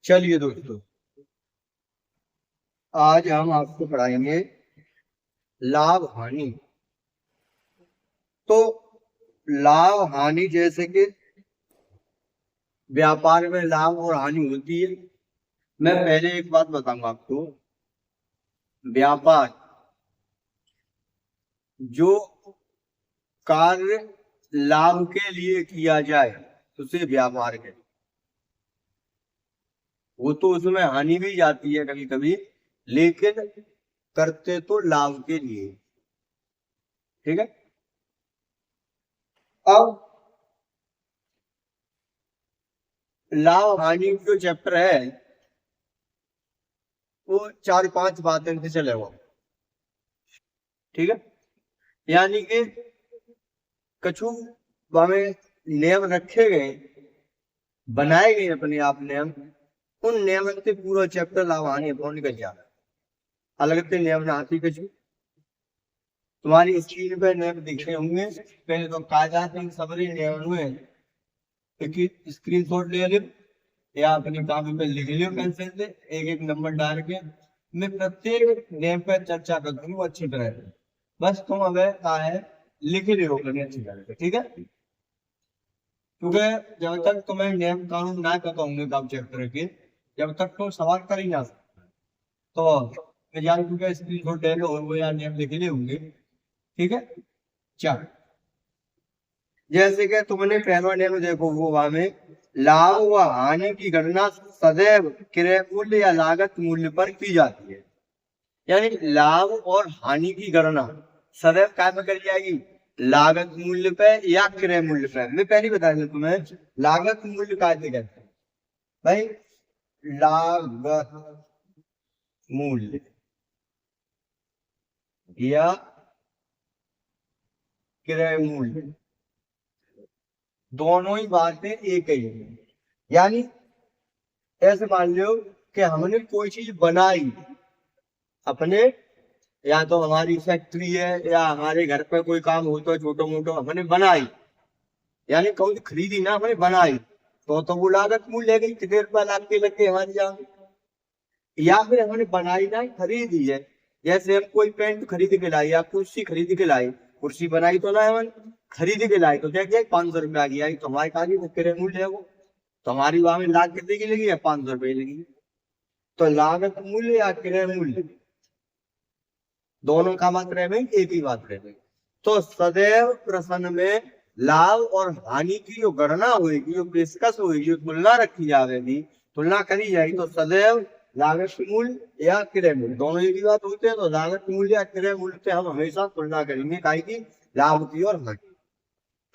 चलिए दोस्तों, आज हम आपको पढ़ाएंगे लाभ हानि। तो लाभ हानि जैसे कि व्यापार में लाभ और हानि होती है। मैं पहले एक बात बताऊंगा आपको। व्यापार जो कार्य लाभ के लिए किया जाए उसे व्यापार कहते हैं। वो तो उसमें हानि भी जाती है कभी कभी, लेकिन करते तो लाभ के लिए। ठीक है। अब लाभ हानि जो चैप्टर है वो 4-5 बातें से चलेगा। ठीक है। यानी कि कछु हमें नियम रखे गए, बनाए गए अपने आप नियम। उन नियम से पूरा चैप्टर लाभ हानि अपना निकल जाता है। अलग से नियम ना आती कछु। तुम्हारी स्क्रीन पे नियम दिखे होंगे। पहले तो कायदा सबरी नियम हुए स्क्रीन शॉट ले लो या अपनी कॉपी पे लिख लियो पेंसिल से, एक एक नंबर डाल के। मैं प्रत्येक नियम पे चर्चा कर दूंगा अच्छी तरह से। बस तुम अगर क्या है लिख रहे हो करनी अच्छी तरह से। ठीक है। क्योंकि जब तक तुम्हें नियम कानून ना पता होंगे काम चैप्टर के, जब तक तुम सवाल कर ही ना सकते। तो मैं जान चुका स्क्रीन शॉट ले लो वो या नियम लिख लिए होंगे। ठीक है। चल, जैसे कि तुमने पहला नियम देखो, वो हमें लाभ व हानि की गणना सदैव क्रय मूल्य या लागत मूल्य पर की जाती है। यानी लाभ और हानि की गणना सदैव क्या में करी जाएगी? लागत मूल्य पे या क्रय मूल्य पे। मैं पहले बता दूं तुम्हें, लागत मूल्य क्या कहते हैं भाई? लागत मूल्य या क्रय मूल्य दोनों ही बातें एक ही है। यानी ऐसे मान लो कि हमने कोई चीज बनाई अपने, या तो हमारी फैक्ट्री है या हमारे घर पे कोई काम होता है छोटो मोटो, हमने बनाई। यानी कौन खरीदी ना, हमने बनाई तो वो लागत मूल्य है। कितने रुपया लाग के लगे हमारी जान। या फिर हमने बनाई ना खरीदी है। जैसे हम कोई पेंट खरीद के लाई या कुर्सी खरीद के लाई, कुर्सी बनाई तो ना हमने, खरीद के लाई तो क्या क्या 500 रुपया की आई, तो हमारी काजी क्रय मूल्य है वो। तो हमारी वहां में लाख कितने की लगी है? 500 रुपये लगी। तो लागत मूल्य या क्रय मूल्य दोनों का मात्रा में एक ही बात रहेगी। तो सदैव प्रश्न में लाभ और हानि की जो गणना होगी, जो पेशकश होगी, जो तुलना रखी जाएगी, तुलना करी जाएगी, तो सदैव लागत मूल्य या क्रय मूल्य दोनों एक ही बात होते हैं। तो लागत मूल्य या क्रय मूल्य से हम हमेशा तुलना करेंगे काहे की? लाभ की और हानि।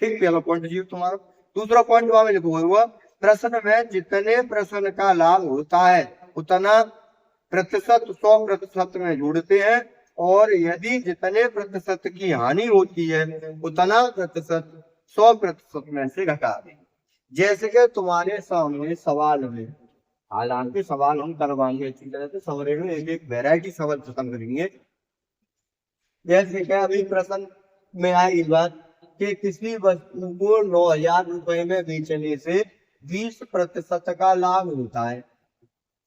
ठीक, पहला पॉइंट जी तुम्हारा। दूसरा पॉइंट वहां में लिखो हुआ, प्रश्न में जितने प्रश्न का लाभ होता है उतना प्रतिशत 100% में जोड़ते हैं, और यदि जितने प्रतिशत की हानि होती है उतना प्रतिशत 100% में से घटा दें। जैसे कि तुम्हारे सामने सवाल में, हालांकि सवाल हम करवाएंगे अच्छी तरह से, सवाल में एक एक वेरायटी सवाल खत्म करेंगे। जैसे कि अभी प्रश्न में आई बात कि किसी वस्तु को 9,000 रुपए में बेचने से 20% का लाभ होता है।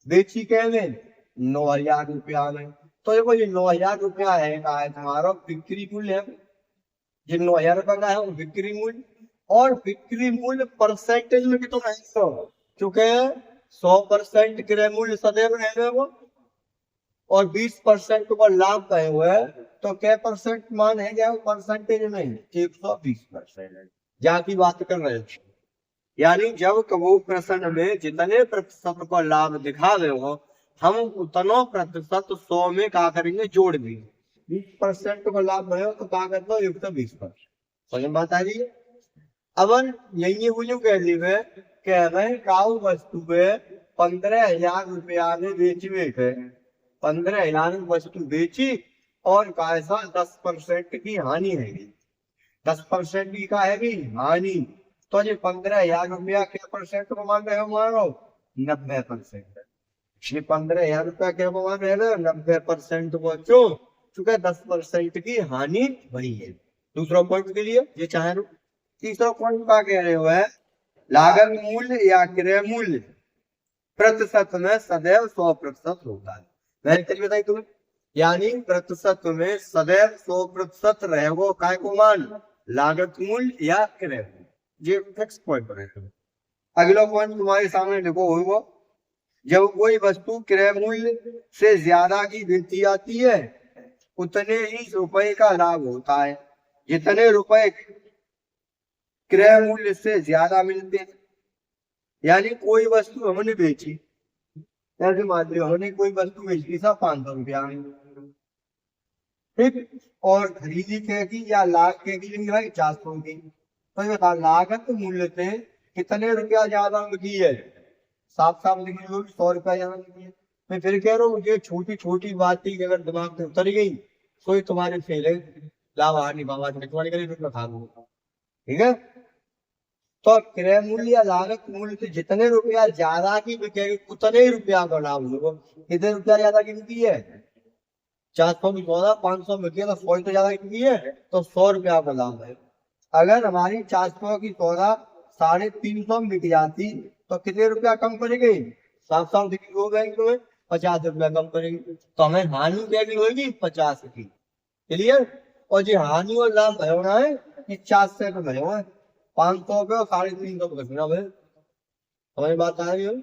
बेची क्या में? 9,000 रुपया में। तो देखो ये 9,000 रुपया है का है तुम्हारा बिक्री मूल्य है। ये 9,000 रुपया का है वो बिक्री मूल्य। और बिक्री मूल्य परसेंटेज में कितना है? 100। चूंकि 100% क्रय मूल्य सदैव रहेगा वो, और 20% को लाभ कहे हुए है, तो क्या परसेंट मान है क्या परसेंटेज में? 120% जहाँ की बात कर रहे थे। यानी जब कबो प्रश्न में जितने प्रतिशत को लाभ दिखा रहे हो, हम उतना प्रतिशत 100 में क्या करेंगे? जोड़ देंगे। 20% को लाभ रहे हो तो क्या करते हो? 120%। समझ बात आ रही है? अब यही बोलियो कह दी है कि हमें काउ वस्तु पे 15,000 रुपया में बेचवे है। 15,000 वस्तु बेची और कैसा 10% की हानि है। 10% की का है हानि। तो ये 15,000 रुपया क्या परसेंट को मान रहे हो? मानो 90%। ये 15,000 रुपया क्या मान रहे हो? 90% को। क्यों? चूंकि 10% की हानि वही है। दूसरा पॉइंट के लिए ये चाहे। तीसरा पॉइंट क्या कह रहे हो है? लागत मूल्य या क्रय मूल्य प्रतिशत में सदैव 100% होता है। मैंने तरीके बताई तुम्हें, यानी प्रतिशत में सदैव 100% रहेगा काय को मान, लागत मूल्य या क्रय मूल्य, ये फिक्स पॉइंट रहेगा। अगला पॉइंट तुम्हारे सामने लिखो होगा, जब कोई वस्तु क्रय मूल्य से ज्यादा की बेची जाती है उतने ही रुपए का लाभ होता है। जितने रुपए क्रय मूल्य से ज्यादा मिलते हैं, यानी कोई वस्तु हमने बेची, ऐसे मान लो हमने कोई वस्तु बेची था 500 रुपया में, ठीक, और खरीदी क्या की या लाख क्या की लेंगे भाई 400 की, तो ये बता लागत मूल्य से कितने रुपया ज्यादा बिकी है, साफ साफ लिख लो 100 रुपया ज्यादा बिकी है। मैं फिर कह रहा हूँ ये छोटी छोटी बात ही अगर दिमाग में उतर गई तो ही तुम्हारे फेल है, लाभ हानि बाबा तुम्हारे करीब खा दूंगा, ठीक है। तो क्रय मूल्य या लागत मूल्य से जितने रुपया ज्यादा की बिकेगी उतने ही रुपया का लाभ होगा। कितने रुपया ज्यादा की बिकी है, 400 में 14, 500 में 100 तो ज्यादा की बिकी है, तो 100 रुपया का लाभ है। अगर हमारी 400 की 14 350 में बिक जाती तो कितने रुपया कम पड़ेगी, साफ साफ दिखी हो बैंक में 50 रुपया कम पड़ेगी, तो हमें हानि क्या होगी 50 की, क्लियर। और जो हानि और लाभ होना है ये 4 से तो भयो है, 500 पे और 350 पे घटना है। हमारी बात आ रही है,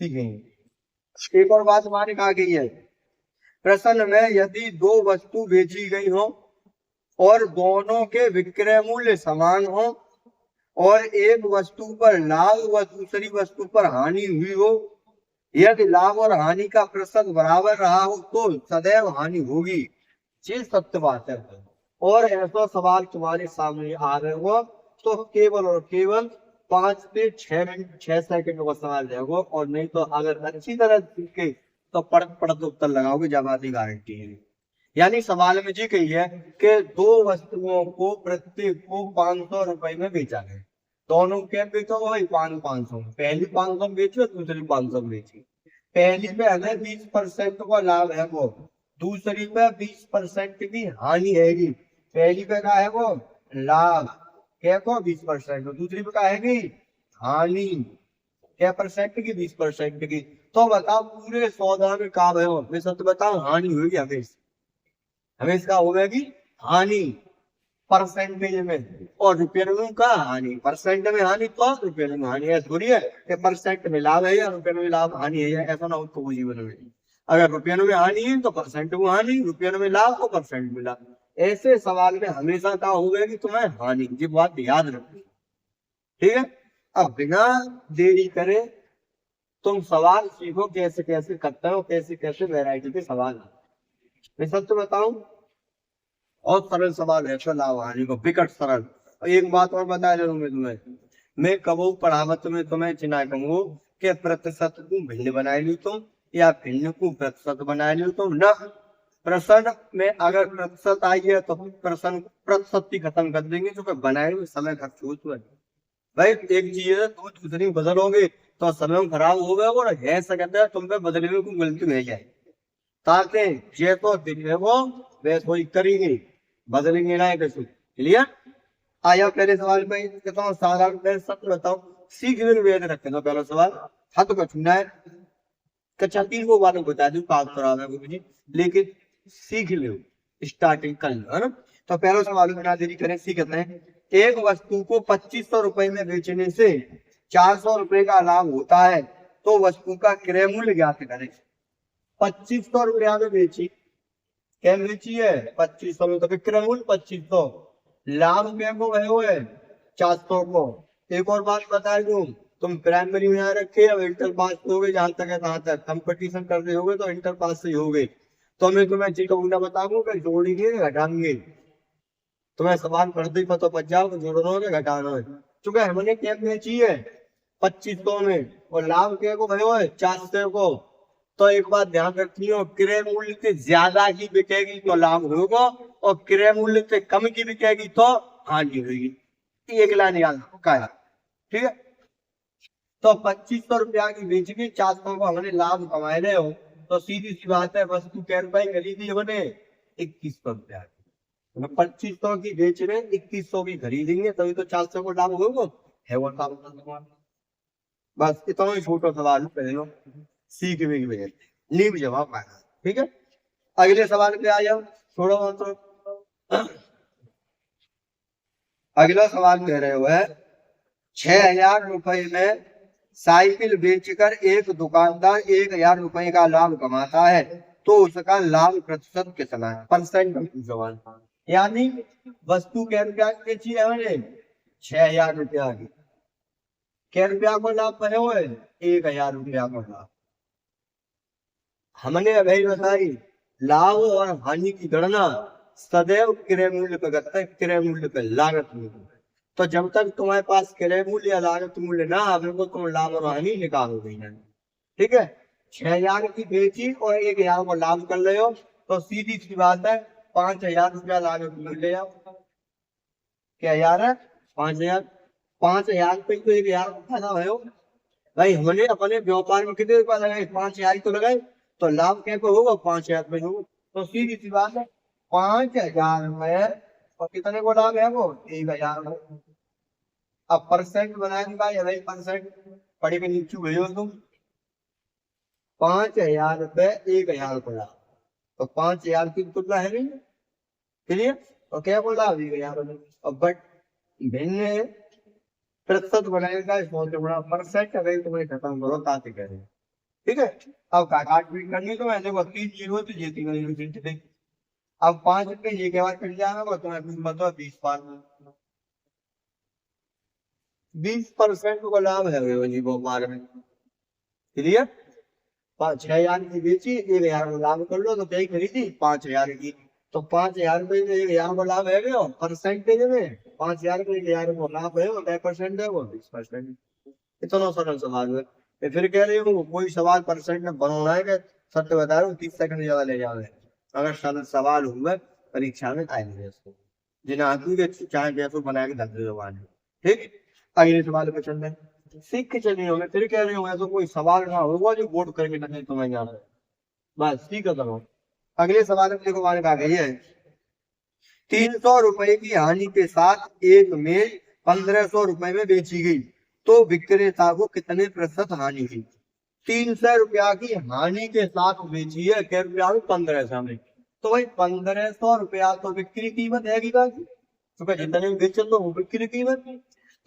सीखेंगे। एक और बात हमारे कहा गई है, प्रश्न में यदि दो वस्तु बेची गई हो और दोनों के विक्रय मूल्य समान हो और एक वस्तु पर लाभ व दूसरी वस्तु पर हानि हुई हो, यदि लाभ और हानि का प्रतिशत बराबर रहा हो तो सदैव हानि होगी, ये सत्य बात है। और ऐसा सवाल तुम्हारे सामने आ रहे हो तो केवल और केवल 5 से 6 सेकंड का सवाल रहेगा, और नहीं तो अगर अच्छी तरह सीखे तो पढ़त उत्तर लगाओगे जवाब गारंटी है। यानी सवाल में जी कही है कि दो वस्तुओं को प्रत्येक को 500 रुपए में बेचा गया, दोनों के बेचो भाई 500, पहली 500 बेची दूसरी 500 बेची, पहली पे हमें 20% का लाभ है वो, दूसरी पे 20% की हानि है। पहली पे क्या है वो लाभ क्या को 20%, दूसरी पे क्या है हानि क्या परसेंट की 20% की। तो बताओ पूरे सौदा में क्या है, मैं सत्य बताऊं हानि होगी, हमें इसका होगी हानि परसेंटेज में, और रुपये में का हानि, परसेंट में हानि तो रुपये में हानि है, थोड़ी है कि परसेंट में लाभ है या रुपये में लाभ हानि है, ऐसा ना हो तो जीवन में। अगर रुपये में हानि है तो परसेंट में हानि, रुपये में लाभ तो परसेंट में लाभ। ऐसे सवाल में हमेशा क्या होगा कि तुम्हें हानि, ये बात याद रखनी, ठीक है। अब बिना देरी करे तुम सवाल सीखो कैसे कैसे करते हो, कैसे कैसे वैरायटी के सवाल। मैं सच बताऊं और सरल सवाल है, लाभ हानि को विकट सरल। एक बात और बता दे मैं तुम्हें, मैं कबू पढ़ावत में तुम्हें चिना कहूँ कि प्रतिशत को भिन्न बनाए ली तुम या भिन्न को प्रतिशत बनाए ली तुम न। प्रश्न में अगर प्रतिशत आई है तो प्रश्न प्रतिशत ही खत्म कर देंगे, जो बनाए में समय खर्च होता है भाई। एक चीज है तुम दूसरी बदलोगे तो समय खराब हो गया, और है सकता है तुम पे बदलने में कोई गलती नहीं जाए, ताकि ये तो दिखेगो वे थोड़ी करेंगे बदलेंगे ना कैसे, क्लियर। आया पहले सवाल पे कहता हूँ साधारण मैं सत्य बताऊं, सीख वेद रखे दो पहला सवाल, हाथ को छूना है कक्षा 3 को वालों बता दूं पास करा मुझे, लेकिन सीख लो स्टार्टिंग कर लो, है ना। तो पहला सवाल बिना देरी करें, सीखते हैं। एक वस्तु को 2500 रुपए में बेचने से 400 रुपए का लाभ होता है, तो वस्तु का क्रय मूल्य ज्ञात करें। 2500 रुपया में बेची, क्या बेची है 2500 में, तो विक्रय मूल्य 2500, लाभ रुपये को गए है 400 को। एक और बात बता दूं, तुम प्राइमरी में रखे अब इंटर पास हो गए, जहां तक है तहां तक कंपटीशन कर रहे होगे तो इंटर पास से ही हो गए। तो मैं तुम्हें चीज को बताऊंगा जोड़ेंगे घटाएंगे, तुम्हें सवाल पढ़ते ही पता पड़ जाओ जोड़ना है घटाना है। चूंकि हमने क्या बेची है 2500 में और लाभ क्या को भयो है 400 को, तो एक बात ध्यान रखनी हो, क्रय मूल्य से ज्यादा की बिकेगी तो लाभ होगा और क्रय मूल्य से कम की बिकेगी तो हानि होगी। एक लाइन याद रखा, ठीक है। तो 2500 रुपया की बेच के 400 को हमने लाभ कमाए रहे हो, तो सीधी सी बात है वस्तु क्या रुपए खरीदी हमने 2100 रुपया, 2500 की बेच रहे 2100 की खरीदेंगे, तभी तो 400 को लाभ होगा है वो काम। बस इतना ही छोटा सवाल पहले लो, सीख भी नींव जवाब पाना। ठीक है, अगले सवाल पे आ जाओ। थोड़ा बहुत अगला सवाल कह रहे हो है 6,000 रुपए में साइकिल बेचकर एक दुकानदार 1,000 रुपए का लाभ कमाता है, तो उसका लाभ प्रतिशत कितना है? परसेंट सवाल, यानी वस्तु कै रुपया की बेची है हमने? 6,000 रुपया की। कै रुपया को लाभ बने हुए? 1,000 रुपया को लाभ। हमने अभी बताई लाभ और हानि की गणना सदैव क्रय मूल्य पे करते हैं, क्रय मूल्य पे, लागत मूल्य। तो जब तक तुम्हारे पास क्रय मूल्य या लागत मूल्य ना आवे को तुम लाभ और हानि निकालोगे नहीं। ठीक है, 6,000 की बेची और 1,000 को लाभ कर रहे हो, तो सीधी सी बात है 5,000 रुपया लागत मूल्य आओ। क्या यार है? 5,000, 5,000 पे तो 1,000 फायदा हो भाई। हमने अपने व्यापार में कितने रुपया लगाए? 5,000 तो लगाए, तो लाभ क्या को होगा? 5,000 पे होगा। तो सीधी सी बात है 5,000 में और कितने को लाभ है? वो 1,000 में। अब परसेंट बनाएंगे भाई, परसेंट पढ़ी के नीचे भेजो तुम। 5,000 पे 1,000 को लाभ, तो 5,000 की तुलना है नहीं, क्लियर? और क्या को लाभ? 1,000 में। अब बट भिन्न प्रतिशत बनाएगा, इसमें बड़ा परसेंट अगर तुम्हें खत्म करो ताकि करें। ठीक है, अब काट पीट करनी तो मैंने 3 जीरो तो ये 3 जीरो। अब 5 रुपए ये के बाद कट जाएगा, तुम्हें कुछ बताओ 20% को लाभ है व्यापार में। क्लियर? 6,000 की बेची, 1,000 को लाभ कर लो, तो क्या खरीदी? 5,000 की। तो 5,000 रुपए में 1,000 को लाभ है वो परसेंटेज में। 5,000 को 1,000 को लाभ है वो क्या परसेंट है? वो 20%। इतना सरल सवाल है। मैं फिर कह रही हूँ कोई सवाल परसेंट में बनाना है क्या? सत्य बता रहा हूँ 30 सेकंड ज्यादा ले जाओ। अगर सरल सवाल हुआ परीक्षा में आएंगे इसको, जिन्हें आदमी के चाहे जैसे बना के दस जवान। ठीक, अगले सवाल पे चल रहे सीख के चलिए। मैं फिर कह रही हूँ ऐसा कोई सवाल ना होगा जो बोर्ड करके नहीं तुम्हें यहाँ पे, बस ठीक है। करो अगले सवाल में देखो हमारे कहा गई है 300 रुपए की हानि के साथ एक मेज 1,500 रुपए में बेची गई, तो विक्रेता को कितने प्रतिशत हानि हुई? 300 रुपया की हानि के साथ बेची है, क्या रुपया? 1,500 में। तो भाई 1,500 रुपया तो बिक्री कीमत है तो जितने बेचे तो वो बिक्री कीमत।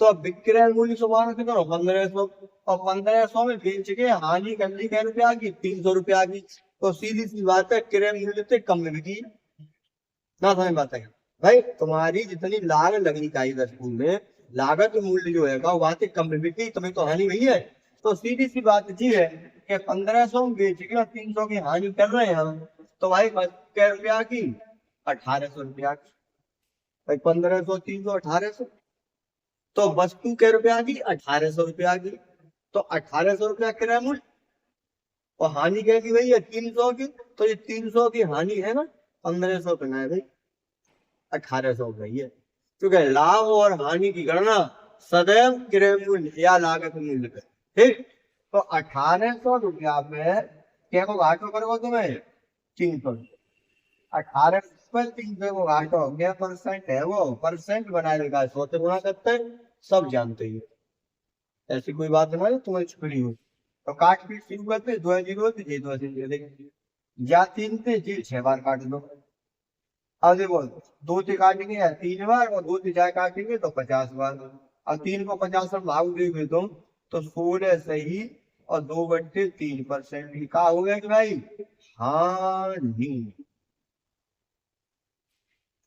तो अब विक्रय मूल्य समान कितना? 1,500। और 1,500 में बेच के हानि कर ली क्या रुपया की? 300 रुपया की। तो सीधी सी बात है क्रय मूल्य से कम में बिकी ना। समझ बात है भाई, तुम्हारी जितनी लागत लगनी चाहिए वस्तु में, लागत मूल्य जो है वहां से कम में बिकी, तुम्हें तो हानि हुई है। तो सीधी सी बात ये है कि 1,500 बेच के 300 की हानि कर रहे हैं हम, तो भाई क्या रुपया की? 1,800 रुपया की। भाई 1,500 300 1,800, तो वस्तु क्या रुपया की? 1,800 रुपया की। तो 1,800 रुपया किराया मूल्य, और हानि क्या की भाई? 300 की। तो ये 300 की हानि है ना, 1,500 पे ना है भाई, 1,800 गई है। क्योंकि लाभ और हानि की गणना सदैव क्रय मूल्य या लागत मूल्य पे। ठीक, तो 1,800 रुपया में क्या को घाटो करोगे तुम्हें? 300। 1,800 पर 300 को घाटो, क्या परसेंट है? वो परसेंट बनाएगा, 100 से गुणा करते हैं, सब जानते ही। ऐसी कोई बात नहीं तुम्हारी छुपड़ी हो। तो काट पीट शुरू करते 2 जीरो ये 2 जीरो या 3 से 6 बार काट दो। अब देखो 2 से काटेंगे या 3 बार, और 2 से 4 काटेंगे तो 50 बार। अब 3 को 50 पर भाग देंगे तुम तो 16 सही और 2/3%। क्या हो गया कि भाई? हाँ नहीं,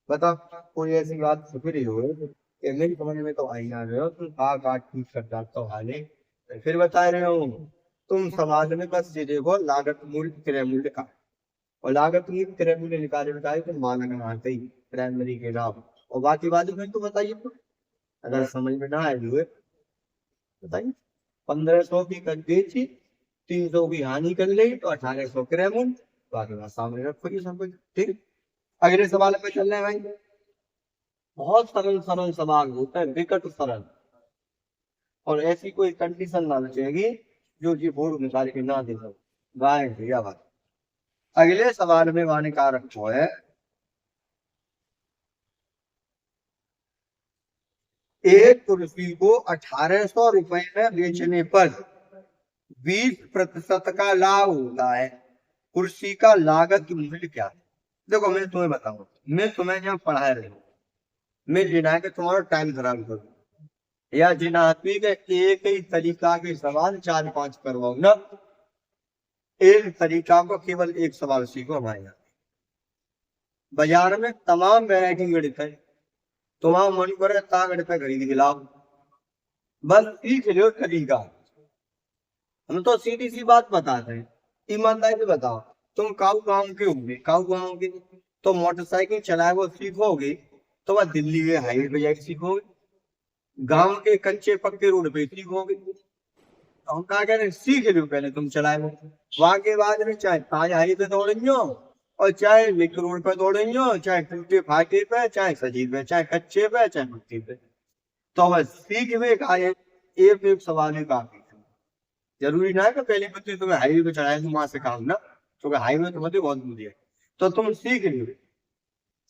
बताओ कोई ऐसी बात छुपी हो मेरी समझ में तो आई ना रहे हो तुम। काट पीट कर जाता हो हाले, फिर बता रहे हो तुम समाज में बस ये देखो लागत मूल्य क्रय मूल्य का, और लागत मूल्य क्रय मूल्य निकाले बताए तो मानक आते ही प्राइमरी के लाभ, और बाकी बातें फिर तो बताइए। तो अगर समझ में ना आए हुए बताइए। 1,500 की कर बेची, 300 की हानि कर ली, तो 1,800 क्रय मूल्य, बाकी बात सामने रखो ये सब कुछ। ठीक, अगले सवाल पे चल रहे हैं भाई। बहुत सरल सरल सवाल होता है, विकट सरल, और ऐसी कोई कंडीशन ना बचेगी जो जी बोर्ड निकाल के ना दे दो। गाय भैया बात। अगले सवाल में माने का रखो है एक कुर्सी को 1,800 रुपए में बेचने पर 20% का लाभ होता है, कुर्सी का लागत मूल्य क्या है? देखो मैं तुम्हें बताऊं, मैं तुम्हें यहाँ पढ़ा रही हूँ, मैं जिना के तुम्हारा टाइम खराब करूँ या जिनाती के एक ही तरीका के सवाल 4-5 करवाऊं ना, एक तरीका को केवल एक सवाल सीखो हमारे यहाँ। बाजार में तमाम वैरायटी गणित है, तुम्हारा मन करे ता गणित खरीद के लाओ, बस सीख लो तरीका। हम तो सीधी सी बात बताते हैं, ईमानदारी से बताओ, तुम काऊ गांव के होंगे, काऊ गांव के तो मोटरसाइकिल चलाए वो सीखोगे तो वह दिल्ली के हाईवे पे जाके सीखोगे, गांव के कच्चे पक्के रोड पे सीखोगे। तो हम कहा कह रहे सीख लो पहले तुम चलाए वो, वहां के बाद में चाहे ताज हाईवे पे दौड़ेंगे और चाहे लिंक रोड पे दौड़ेंगे, चाहे टूटे फाटे पे, चाहे सजी पे, चाहे कच्चे पे, चाहे मिट्टी पे, तो बस सीख में कहा एक एक सवाल है काफी। जरूरी ना है कि पहले बच्चे तुम्हें हाईवे पे चढ़ाए तुम वहां से काम ना, क्योंकि हाईवे तुम्हें बहुत दूर है, तो तुम सीख लोगे,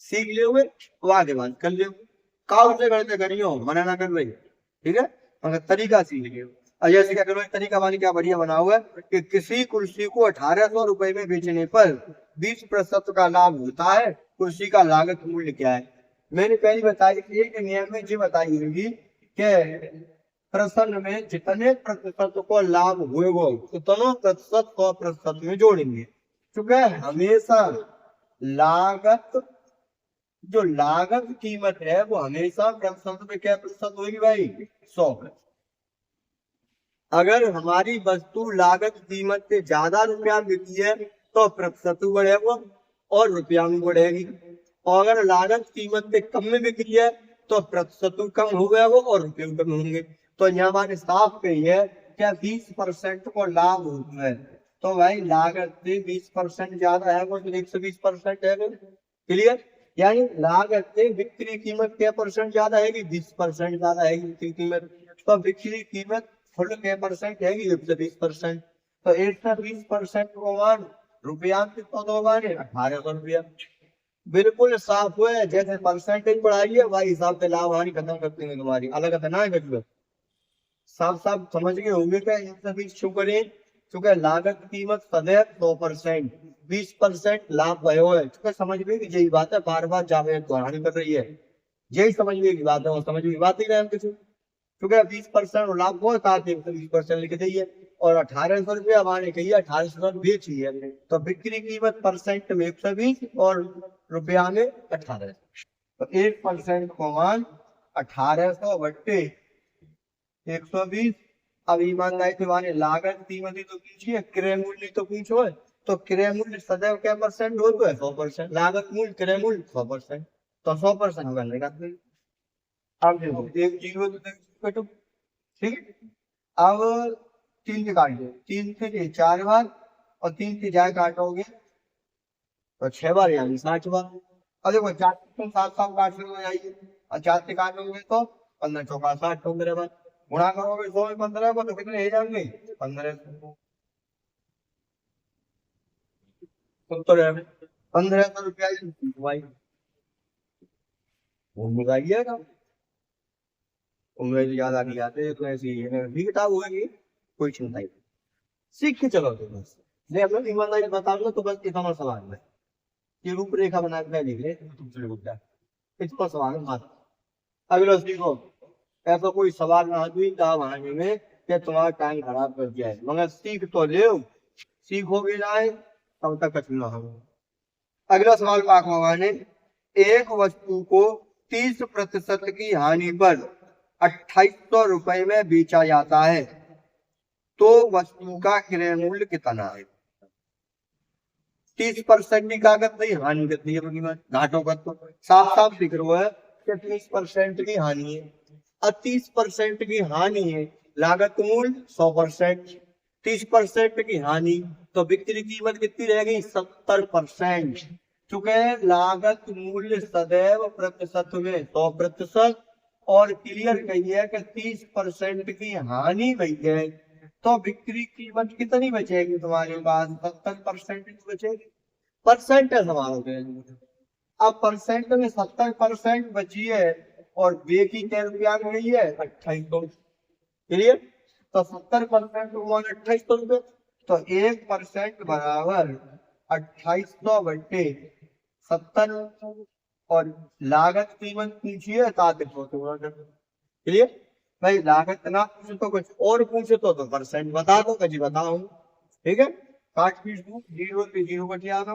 सीख लोगे वो आगे बात कर लोगे, काम से करते करियो मना ना कर रही, ठीक है, मगर तरीका सीख लियो। और जैसे क्या करो, तरीका वाली क्या बढ़िया बना हुआ है कि किसी कुर्सी को 1800 रुपए में बेचने पर 20% का लाभ होता है, कुर्सी का लागत मूल्य क्या है? मैंने पहले बताई एक नियम में ये बताई होगी कि प्रश्न में जितने प्रतिशत को लाभ हुए वो उतना प्रतिशत 100% में जोड़ेंगे, क्योंकि हमेशा लागत, जो लागत कीमत है वो हमेशा प्रतिशत में क्या प्रतिशत होगी भाई? 100%। अगर हमारी वस्तु लागत कीमत से ज्यादा रुपया बिकी है तो प्रतिशत बढ़ेगा और रुपया भी बढ़ेगी, और अगर लागत कीमत से कम में बिकी है तो प्रतिशत कम हो गया वो और रुपये कम होंगे। तो यहाँ हमारे साफ कही है क्या 20% को लाभ होता है, तो भाई लागत से 20% ज्यादा है वो तो 120% है, क्लियर? यानी लागत से बिक्री कीमत क्या परसेंट ज्यादा है? 20% ज्यादा है बिक्री कीमत, तो बिक्री कीमत फुल क्या परसेंट है? 120%। तो 120% को मान रुपया कितना दो माने 1800 रुपया, बिल्कुल साफ हुआ। जैसे परसेंटेज बढ़ाई है भाई हिसाब से लाभ हानि खत्म करते हैं तुम्हारी, अलग है ना है, साफ साफ समझ गए होंगे क्या इन सभी शो करें, क्योंकि लागत कीमत सदैव 100%, 20% लाभ भयो है, क्योंकि समझ में कि यही बात है, बार बार जावे दोहरानी कर रही है, यही समझ में की बात है, वो समझ में बात ही नहीं कुछ, क्योंकि 20% लाभ बहुत आते हैं, 20% लिख दिए और 1800 रुपया हमारे कहिए 1800 बेची है, तो बिक्री कीमत परसेंट में 120 और रुपया में 1800, तो 1% को मान 1800 बट्टे 120। अब ईमानदारी से माने लागत कीमत ही तो पूछिए, क्रय मूल्य तो पूछो है, तो क्रय मूल्य सदैव क्या परसेंट होता है? 100%। लागत मूल्य क्रय मूल्य 100%, तो 100% करने का। अब देखो एक जीरो कटो, ठीक है, अब 3 के काट दो, 3 से 4 बार और 3 से जाए काटोगे तो 6 बार यानी 60 बार। अब देखो 4 से 7 साल काट जाइए और 4 से काटोगे तो 15 चौका 60 हो मेरे पास, गुणा करोगे 100 में 15 को तो कितने हो जाएंगे? 15 1500 रुपया भाई लगाइएगा, उम्मीद ज्यादा नहीं आते तो ऐसी भी किताब होगी, कोई चिंता नहीं, सीख के चलो तो बस। नहीं हम लोग ईमानदारी बताऊंगा तो बस इतना सवाल है, ये रूपरेखा बना के लिख ले तुमसे मुद्दा, इतना सवाल है बात। अगला सीखो, ऐसा कोई सवाल ना हुई था वहां में कि तुम्हारा टाइम खराब कर दिया है, मगर सीख तो ले, सीखोगे ना तब तक कुछ ना हो। अगला सवाल पाक ने, एक वस्तु को 30% की हानि पर 2800 रुपए में बेचा जाता है, तो वस्तु का क्रय मूल्य कितना है? 30% की लागत नहीं, हानि कितनी है? घाटों का तो साफ साफ दिख रहा है कि 30% की हानि है, और 30% की हानि है, लागत मूल्य 100%, 30% की हानि तो बिक्री कीमत कितनी रहेगी? 70%, चूंकि लागत मूल्य सदैव प्रतिशत में 100% और क्लियर कहिए कि 30% की हानि हुई है, तो बिक्री कीमत कितनी बचेगी तुम्हारे पास? 70% बचेगी, परसेंट है सवाल। अब परसेंट में 70% बची है और बे की क्या रुपया में गई है? 2800, क्लियर? तो 70% हुआ 2800 रुपये, तो 1% बराबर 2800 बटे 70, और लागत कीमत पूछिए 700। क्लियर भाई, लागत ना पूछे तो कुछ और पूछे तो परसेंट बता दो जी, बताओ। ठीक है, काट पीट दू, 0 पे 0 कट जाएगा,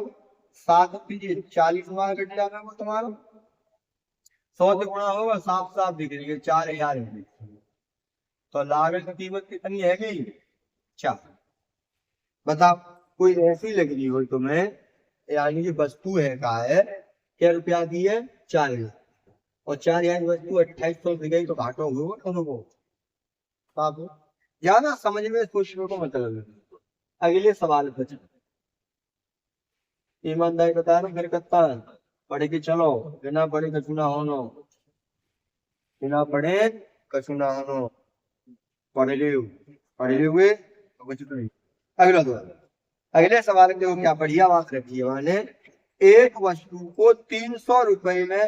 7 पे 40 बार कट जाएगा वो तुम्हारा, 100 से गुणा होगा, साफ साफ दिख रही है 4000 है। तो लागत की कीमत कितनी है गई 4। बताओ, कोई ऐसी लग रही हो तुम्हें, यानी कि वस्तु है का है, क्या रुपया दी है 4000, और 4000 वस्तु 2800 दी गई, तो घाटा होगा दोनों को। ज्यादा समझ में सोचने को मतलब है। अगले सवाल पर ईमानदारी बता रहा मेरे कत्ता पढ़े के चलो, बिना पढ़े कछु ना होनो, बिना पढ़े कछु ना होनो, पढ़े हुए तो कुछ नहीं। अगला सवाल, अगले सवाल में देखो क्या बढ़िया बात रखी है मैंने, एक वस्तु को 300 रुपए में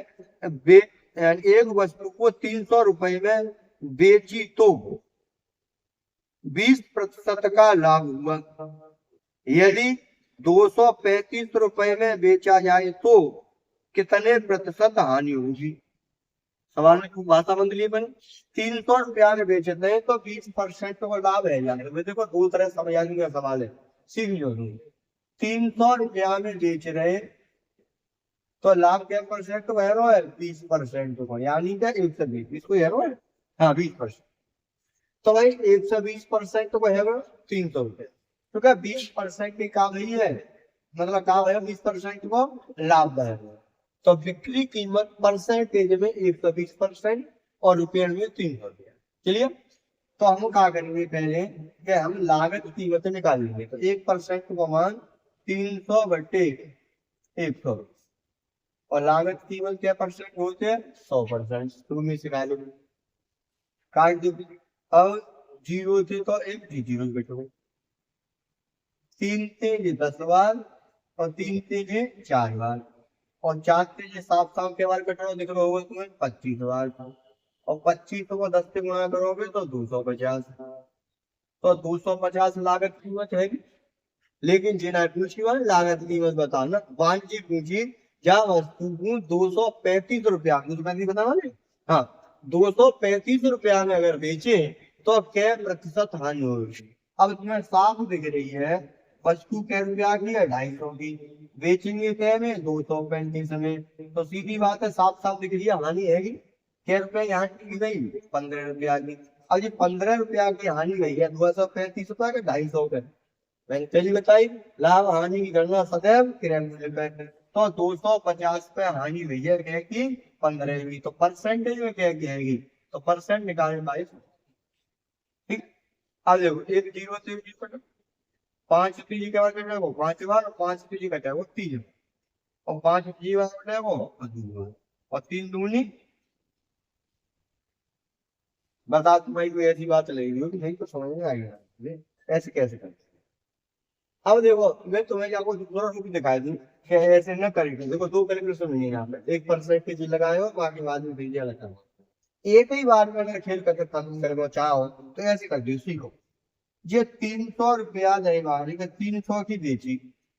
एक वस्तु को 300 रुपए में बेची तो 20% का लाभ हुआ, यदि 235 रुपए में बेचा जाए तो कितने प्रतिशत हानि होगी। सवाल में खूब भाषा बंदली बनी, 300 रुपया में बेचते हैं तो 20% को लाभ है। यानी देखो दो तरह समझ आएंगे सवाल है, सीख लो। 300 रुपया में बेच रहे तो लाभ क्या परसेंट तो है 20% को, यानी क्या 120, इसको है हाँ 20%। तो भाई 120% तो है 300 रुपये, तो क्या 20% की काम ही है, मतलब काम है 20% को लाभ है। तो बिक्री कीमत परसेंटेज में 120% और रुपये में 300 रुपया। चलिए, तो हम क्या करेंगे पहले कि हम लागत कीमत निकालेंगे, तो 1% को मान 300 बटे 100, और लागत कीमत क्या परसेंट होते हैं 100%, शुरू में सिखा लो। काट दो, अब 0 थे तो एक 0 बैठो, 3 तेज 10 बार और 3 तेज 4 बार, और 4 तेज 7 के बार कटो दिख रहा होगा तुम्हें 25 बार, और 25 को 10 से गुणा करोगे तो 250, तो 250 लागत कीमत है। लेकिन जिना पूछी वाली लागत कीमत बताना, वांछित पूछी जा वस्तु को 235 रुपया बताना नहीं, हाँ 235 रुपया में अगर बेचे तो क्या प्रतिशत हानि होगी। अब तुम्हें साफ दिख रही है वस्तु कै रुपया की है 250 की, बेचेंगे क्या में 235 में, तो सीधी बात है साफ साफ दिख रही है हानि है क्या रुपया यहाँ की गई 15 रुपया की। अब ये 15 रुपया की हानि गई है 235 रुपया का 250 का, मैंने पहले बताई लाभ हानि की गणना सदैव क्रियान्वयन पे, तो 250 पे हानि हुई है क्या की 15 की, तो परसेंटेज में क्या कहेगी, तो परसेंट निकालने पाए। ठीक, अब देखो एक 0 से 0 5 तीजी के बाद कटा वो 5 बार, और 5 तीजी कटा वो 3, और 5 तीजी बार कटा वो 2 बार, और 3 दूनी। बता तुम्हारी कोई ऐसी बात लगी हो कि नहीं तो समझ में आएगा ऐसे कैसे करते। अब देखो मैं तुम्हें क्या दूसरा रूप दिखाई दूं कि ऐसे न करेंगे। देखो दो कैलकुलेशन नहीं है यहाँ पे, 1% की लगाए हो बाकी बाद में भेजिया लगा हो, एक ही बार में अगर खेल करके खत्म करना चाहो तो ऐसे कर दो सीखो। ये 300 रुपया देगा 300 की बेची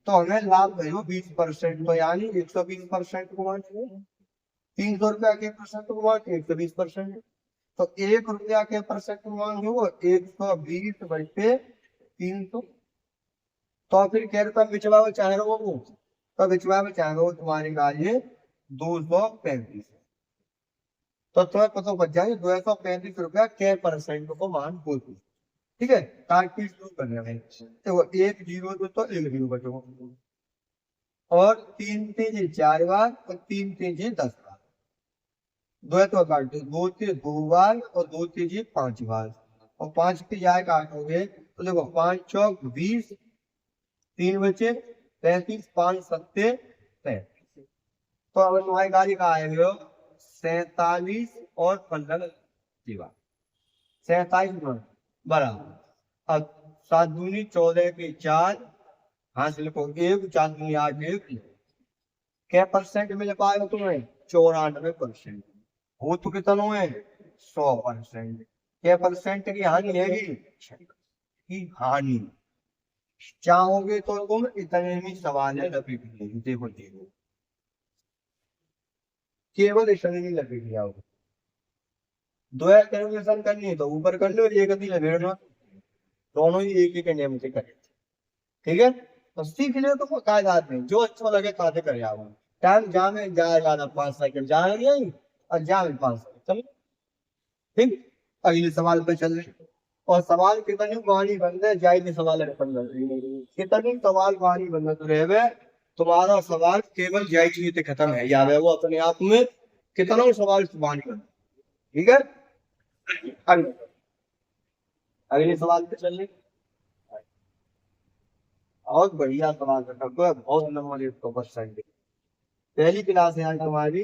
तो हमें लाभ भयो 20%, तो यानी 120% को बांटे, 300 रुपया के परसेंट को बांटे 120%, तो 1 रुपया के परसेंट को बांटे वो 120 बटे 300, तो फिर कह रहे बिचवा में चाहे रहो वो, तो बिचवा में चाहे रहो तुम्हारी गाय 235, तो तुम्हें पता बच जाए 235 रुपया के परसेंट को मान होती। ठीक है, ताकि शुरू करने में तो 1 0 तो 1 0 बचो, और 3 तेज 4 बार और 3 तेज 10 बार, दो तो काट दो 2 बार और 2 तेज 5 बार, और 5 के जाए काटोगे तो देखो 5 चौक 20, 3 बचे 35, 5 सत्ते 35, तो अब तुम्हारी गाड़ी का आएगा 47 और 15 जीवा 47 बराबर। अब 7 दूनी 14 के 4 हासिल को 1 4 दूनी 8 1, क्या परसेंट मिल पाएगा तुम्हें 94%, हो तो कितना है 100%। क्या परसेंट की हानि हैगी की हानि। चाहोगे तो तुम इतने ही सवाल है लपेट लेंगे। देखो देखो केवल इतने ही लपेट लिया होगा। दो कैलकुलेशन करनी है तो ऊपर कर लो, एक अभी लपेटना, दोनों ही एक ही के नियम से करें। ठीक है, तो सीख ले तो कोई कायदा नहीं, जो अच्छा लगे खाते कर जाओ। टाइम जाने जाए ज्यादा 5 सेकंड जाने नहीं और जाने 5 सेकंड चलो। ठीक, अगले सवाल पे चल रहे। और सवाल कितनी कहानी बन रहे जाए सवाल कितनी सवाल कहानी बन रहे, तुम्हारा सवाल केवल जय चीज से खत्म है याद है वो अपने आप में कितना सवाल कहानी बन। ठीक है, अगले अगले सवाल पे चल रहे। बहुत बढ़िया सवाल रखा, बहुत नंबर 100%। पहली क्लास है आज हमारी,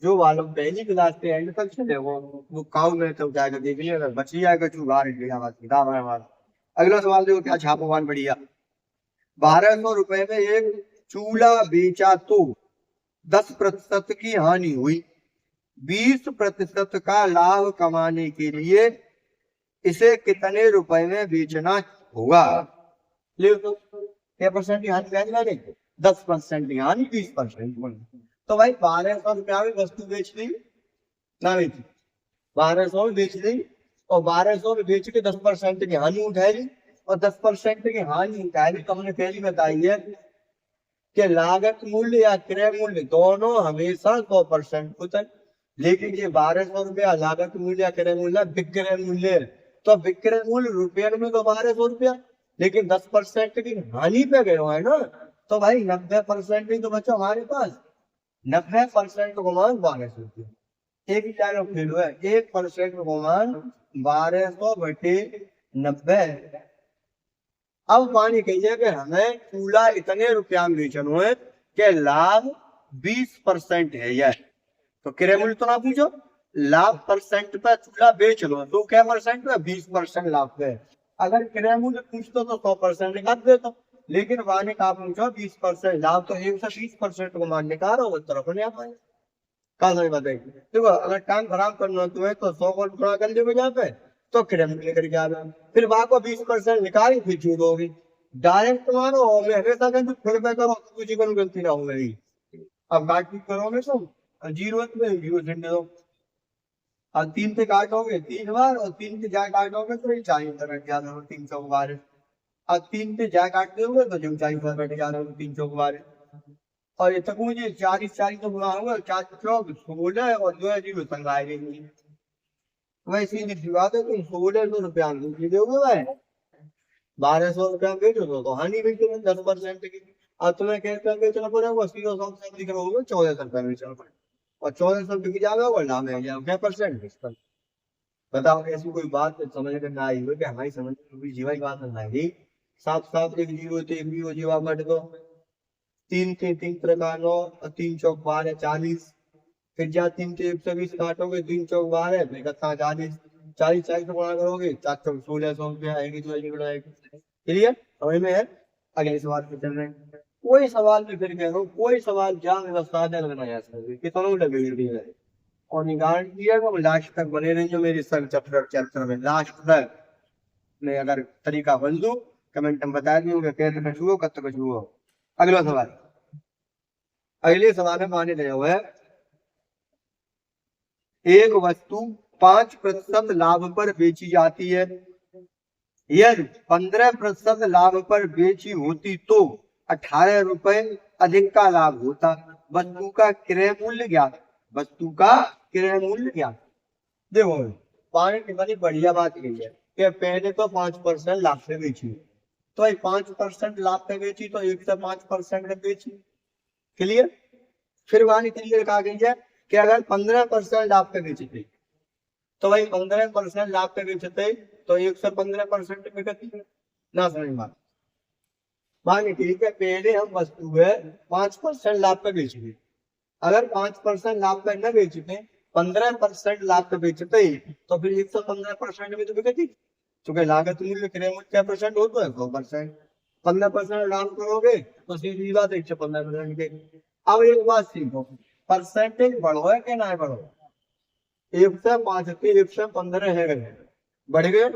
जो वालों पहली क्लास के एंड तक चले वो काउ में तो जाएगा देख लिया, अगर बची जाएगा चूगार किताब है हमारा। अगला सवाल देखो क्या छापोवान बढ़िया। 1200 रुपए में एक चूल्हा बेचा तो 10% की हानि हुई, 20% का लाभ कमाने के लिए इसे कितने रुपए में बेचना होगा। क्या परसेंट की हानि बैठ रही, 10% की हानि 20%। तो भाई 1200 रुपया में वस्तु बेच दी ना बेची, 1200 में बेच दी और 1200 में बेच के 10% की हानि उठाएगी और 10% की हानि उठाएगी। तो हमने पहली बताई है कि लागत मूल्य या क्रय मूल्य दोनों हमेशा 100% होता है, लेकिन ये 1200 रुपया लागत मूल्य या क्रय मूल्य विक्रय मूल्य है। तो विक्रय मूल्य रुपये में तो 1200 रुपया, लेकिन 10% की हानि पे गए है ना, तो भाई 90% ही तो बचा हमारे पास। 90% को मान 1200 रुपया, एक ही डायलॉग फेल हुआ है। 1% को मान 1200 बटे 90। अब मानी कहिए कि हमें चूल्हा इतने रुपया में बेचनो है कि लाभ 20% है यह, तो क्रय मूल्य तो ना पूछो, लाभ परसेंट पे चूल्हा बेच लो तो क्या परसेंट पे 20% लाभ पे। अगर क्रय मूल्य पूछते तो 100% निकाल देता, लेकिन माने का पूछो 20% लाभ, तो 120% को मान निकाल रहा तरफ नहीं आ पाए। कहा समझ बताइए। देखो अगर टाइम खराब करना तुम्हें तो 100 को गुणा कर लियो यहाँ पे तो क्रय मूल्य लेकर के आ रहा, फिर वहां को 20% निकाली फिर छूट होगी। डायरेक्ट मानो मैं हमेशा कहते फिर मैं करो कुछ गलती ना हो मेरी। अब काट करोगे तो जीरो में जीरो दे दो, और 3 से काटोगे 3 बार और 3 से जा काटोगे तो 40 पर कट जाना 300 बार, और 3 से जा काट दोगे तो जो 40 पर कट जाना 300 बार। और ये तक मुझे 40 तो गुना होगा 4 चौक 16 और 2 जीरो संगाएंगे। वैसे ही बात है तुम 1600 रुपया दे दोगे भाई, 1200 रुपया बेचो तो हानि बेचो 10% की। अब तुम्हें कहते बेचना पड़ेगा 80 दिख रहा होगा 1400 रुपया बेचना पड़ेगा, और 1400 बिक जाएगा और नाम है क्या परसेंट। बताओ ऐसी कोई बात समझ में ना आई हो कि हमारी समझ में जीवा की बात ना आई। साफ साफ एक जीरो थे एक जीरो जीवा कट दो, 3 थे 3 प्रकार 9 और 3 चौक 12 40, फिर जा 3 से 120 काटोगे 3 चौक 12 फिर कथा 40, 40 40 गुणा करोगे 4 चौक 1600 रुपया आएगी तो क्लियर समझ में है। अगले सवाल पे चल रहे हैं। कोई सवाल में फिर कह रहा हूँ कोई सवाल ज्ञान व्यवस्था लगना है कितना लगे और निकाल दिया तो लास्ट तक बने रहेंगे मेरे सर चैप्टर में लास्ट तक। मैं अगर तरीका बन दूं कमेंट में बता दूंगा कैसे कछुओ कब तक कछुओ। अगला सवाल, अगले सवाल में माने गए हुए एक वस्तु 5% लाभ पर बेची जाती है, यदि 15% लाभ पर बेची होती तो 18 रुपए अधिक का लाभ होता। वस्तु का क्रय मूल्य ज्ञात, वस्तु का क्रय मूल्य ज्ञात। देखो पानी कितनी बढ़िया बात कही है कि पहले तो 5% लाभ पे बेची, तो 5% लाभ पे बेची तो 1 से 5% में बेची, क्लियर। फिर वहां क्लियर कहा गई है कि अगर 15% लाभ पे बेचते तो भाई 15% लाभ पे बेचते तो 1 से 15% में बिकती ना समझ बात। मानिए ठीक है पहले हम वस्तु है 5% लाभ पे बेचते, अगर 5% लाभ पे न बेचते 15% लाभ पे बेचते तो फिर 115% में तो बिकती, क्योंकि लागत मूल्य क्रय मूल्य क्या परसेंट हो तो है 100%। 15% लाभ करोगे तो सीधी बात 115% के। अब एक बात सीखो परसेंटेज बढ़ो है कि ना बढ़ो, 1 से 5 1 से 15 है बढ़ गए,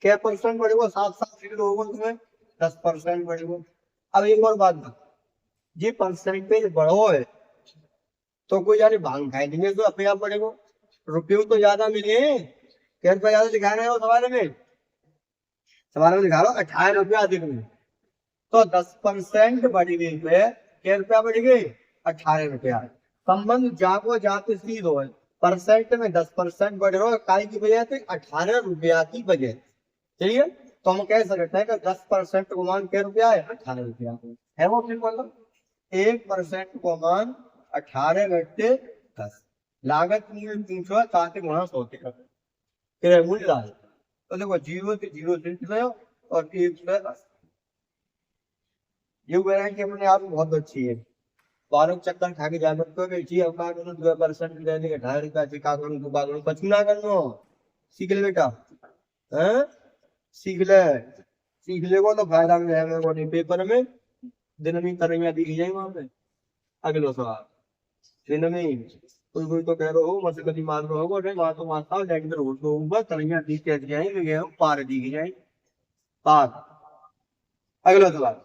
क्या परसेंट बढ़ेगा, साथ साथ फील होगा तुम्हें 10% बढ़ेगा। अब एक और बात बता, ये परसेंटेज बढ़ो है तो कोई जाने भांग खाए देंगे तो अपने आप बढ़ेगा, रुपये तो ज्यादा मिले, क्या रुपया ज्यादा दिखा रहे हो सवाल में, सवाल में दिखा रहा हूँ 18 रुपया अधिक में, तो 10% बढ़ गई पे क्या रुपया बढ़ गई, 18 रुपया। संबंध जाको जाते सीधो है, परसेंट में 10% बढ़ रहा है काय की वजह से, 18 रुपया की वजह। चलिए, तो हम कह सकते हैं कि 10% को मान क्या रुपया है, 18 रुपया है। वो फिर बोलो 1% को मान 18 × 10, लागत मूल्य 300 ताकि गुणा 100 के फिर मूल्य डाल, तो देखो 0 से 0 से और 1 से 10, ये गारंटी अपने आप में बहुत अच्छी है। बारह चक्कर खा के जा सकते हो कि जी अब का करूं 2% देने के 18 रुपया से का करूं, का करूं, कुछ ना करनो, सीख ले बेटा, हैं सीख ले, सीख लेगो तो फायदा में है, मेरे को नहीं पेपर में दिन में तरह दिख जाए वहां पे। अगलो सवाल, दिन में कोई कोई तो कह रहे हो मत कभी मान रहे हो अरे वहां तो मानता हूं लेकिन रोड तो ऊपर तरह दिख के जाए पार दिख जाए पार। अगला सवाल,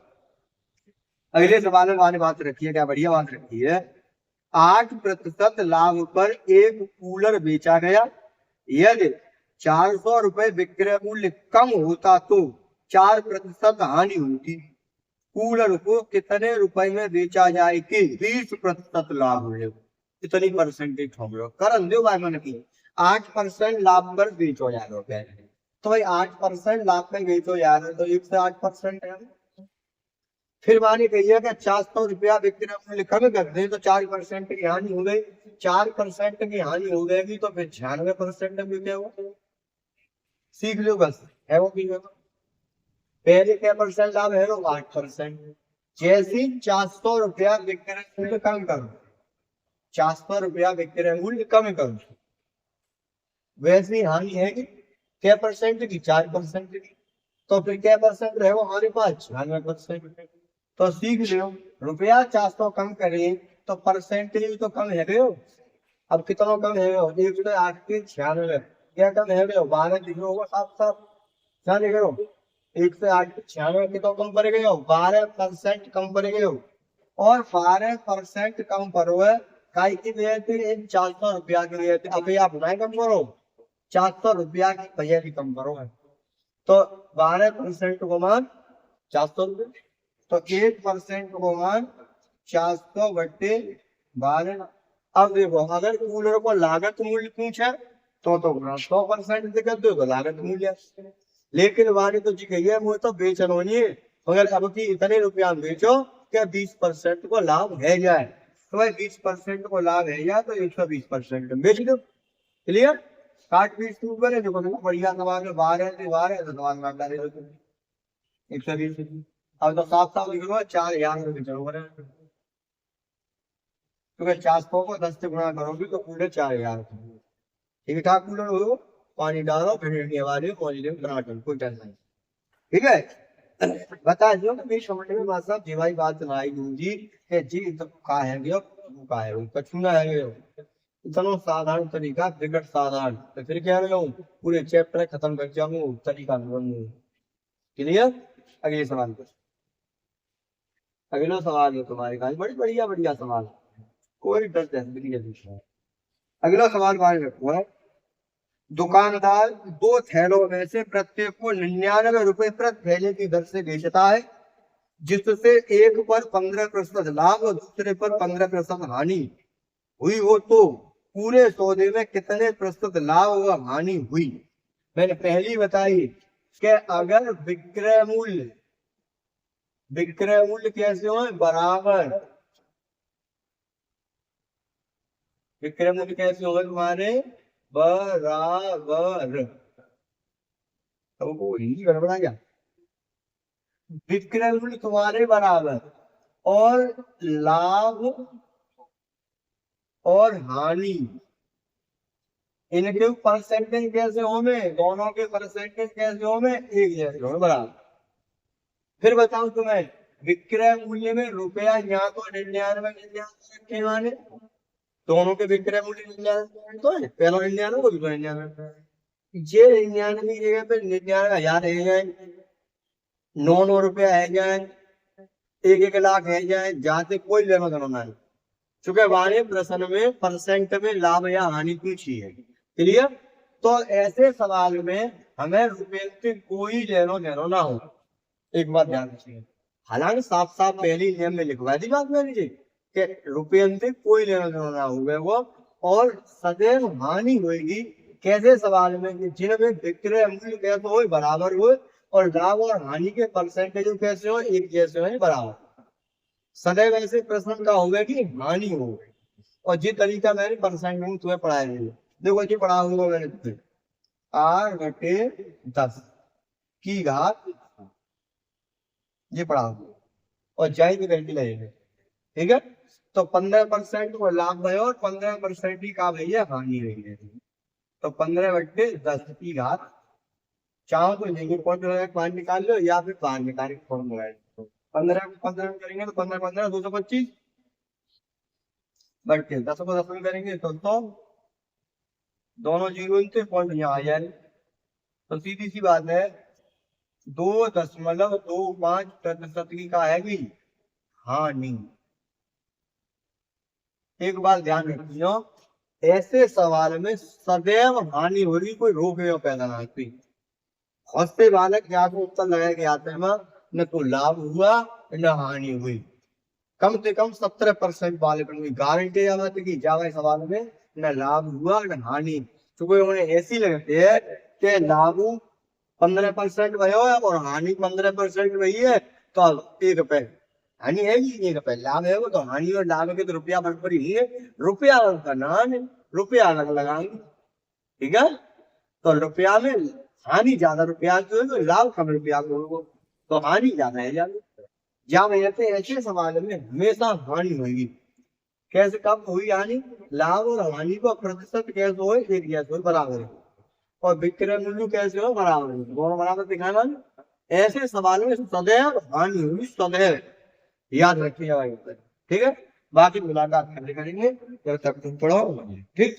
अगले सवाल में मैंने बात रखी है, क्या बढ़िया बात रखी है, 8% लाभ पर एक कूलर बेचा गया, यदि 400 रुपए विक्रय मूल्य कम होता तो 4% हानि होती, कूलर को कितने रुपए में बेचा जाए कि 20% लाभ मिले, कितनी परसेंटेज हो गया करन दो भाई मैंने की, 8% लाभ पर बेचो यार रुपए, तो भाई 8% लाभ में बेचो यार, तो 1 से 8% है। फिर मानी कहिए कि 400 रुपया विक्रय मूल्य कम कर दे तो 4% की हानि हो गई, 4% की हानि हो गएगी तो फिर 96% में क्या हुआ, सीख लो बस, है वो भी है। पहले क्या परसेंट लाभ है, 8%, जैसे 400 रुपया विक्रय मूल्य कम करो, 400 रुपया विक्रय मूल्य कम करो, वैसी हानि है कि क्या परसेंट की, 4% की, तो फिर क्या परसेंट रहेगा हमारे पास, 96%। तो सीख लो, रुपया 400 कम करें तो परसेंटेज तो कम है गयो, अब कितना कम है, 1 से 8 के 96, क्या कम है गयो 12 दिख होगा साफ साफ, क्या लिख रहे हो 1 से 8 के 96 कितना कम पड़ गए, 12% कम पड़ गए, और 12% कम पर हुआ काय की वजह से, 400 रुपया की वजह से, अब आप बनाए कम करो, 400 रुपया की वजह से कम करो, तो 12% को मान 400 रुपये, तो 1% को मान 400 बट्टे 12। अब देखो अगर कूलर को लागत मूल्य पूछा तो 100% दिक्कत दो तो लागत मूल्य, लेकिन वाणी तो जी कही है वो तो बेचनो नहीं है, मगर अब की इतने रुपया बेचो क्या 20% को लाभ है जाए, तो भाई 20% को लाभ है जाए तो 120% बेच दो, क्लियर, काट पीट तू करे देखो बढ़िया सवाल है, 12 से 12 तो सवाल काट डाले 120, अब तो साफ साफ लिख लो 4000 रुपये जरूर है, क्योंकि 400 को 10 से गुणा करोगे तो पूरे 4000, ठीक ठाक कूलर हो, पानी डालो फिर वाले पॉजिटिव टनाटन कोई टेंशन नहीं, ठीक है। बता दो कि मेरी समझ में बात साहब जीवाई बात सुनाई दूंगी कि जी तो का है गयो का है कछुना है गयो, इतना साधारण तरीका विकट साधारण, तो फिर क्या रहा हूँ पूरे चैप्टर खत्म कर जाऊंगा तरीका, क्लियर। अगले सवाल पर, अगला सवाल है तुम्हारे पास, बड़ी बढ़िया बढ़िया सवाल, कोई डर नहीं। अगला सवाल मान रखो है, दुकानदार 2 थैलों में से प्रत्येक को 99 रुपए प्रति थैले की दर से बेचता है, जिससे एक पर 15% लाभ और दूसरे पर 15% हानि हुई हो, तो पूरे सौदे में कितने प्रतिशत लाभ और हानि हुई। मैंने पहली बताई कि अगर विक्रय मूल्य कैसे हो बराबर, विक्रय मूल्य कैसे होगा तुम्हारे बराबर, तो हिंदी गड़बड़ा गया, विक्रय मूल्य तुम्हारे बराबर और लाभ और हानि इनके परसेंटेज कैसे हो में, दोनों के परसेंटेज कैसे हो में एक जैसे हो बराबर। फिर बताऊं तुम्हें विक्रय मूल्य में रुपया यहाँ तो 99 रखे माने, दोनों के विक्रय मूल्य 99 तो है, पहला 99 को भी 99, ये 99 की जगह पे 99,000 है जाए, 9 रुपया है जाए, 1 लाख है जाए, जाते कोई लेना देना नहीं। चूंकि हमारे प्रश्न में परसेंट में लाभ या हानि पूछी है, क्लियर। तो ऐसे सवाल में हमें रुपये से कोई लेनो देनो ना हो, एक बात ध्यान रखिए। हालांकि साफ साफ पहली नियम में लिखवा दी बात मैंने जी कि रुपये से कोई लेना देना ना होगा वो, और सदैव हानि होगी। कैसे सवाल में कि जिनमें विक्रय मूल्य कैसे हो बराबर हो और लाभ और हानि के परसेंटेज कैसे हो एक जैसे हो बराबर, सदैव ऐसे प्रश्न का होगा कि हानि हो। और जिस तरीका मैंने परसेंट में तुम्हें पढ़ाया है, देखो जी पढ़ा हुआ मैंने तुम्हें 8/10 की घात, ये पढ़ा हुआ और जाई की वैल्यू लगेगी, ठीक है। तो 15% को लाभ है और 15% ही का भैया हानि रही है। तो 15/10 की घात, चाहो तो लेंगे पॉइंट लगा 5 निकाल लो या फिर 5 निकाल के फॉर्म लगा लो। 15 को 15 में करेंगे तो 15 15 225, बट 10 को 10 में करेंगे तो दोनों जीरो थे, पॉइंट यहाँ आ जाए। तो सीधी सी बात है 2.25% की का है भी हानि। एक बात ध्यान रखियो, ऐसे सवाल में सदैव हानि हो रही, कोई रोक पैदा ना होती। बहुत से बालक क्या को उत्तर लगा के आते हैं न तो लाभ हुआ न हानि हुई। कम से कम 17% बालक की गारंटी आती कि जावे सवाल में न लाभ हुआ न हानि। क्योंकि उन्हें ऐसी लगती है कि लाभ 15% भयो है और हानि 15% वही है, तो अब 1 रुपए हानि है कि 1 रुपए लाभ है, वो तो हानि और लाभ के तो रुपया बराबर ही है, रुपया का नाम है, रुपया अलग लगाएंगे, ठीक है। तो रुपया में हानि ज्यादा रुपया की हो, लाभ कम रुपया को हो, तो हानि ज्यादा है ज्यादा। जहाँ ऐसे सवाल में हमेशा हानि होगी। कैसे कब हुई हानि, लाभ और हानि का प्रतिशत कैसे हो एक जैसे हो बराबर है, और विक्रय मूल्य कैसे हो बराबर है, दोनों बराबर दिखाना। ऐसे सवाल में सदैव हानि हुई, सदैव याद रखिएगा, ठीक है। बाकी मुलाकात करेंगे जब तक तुम पढ़ो, ठीक।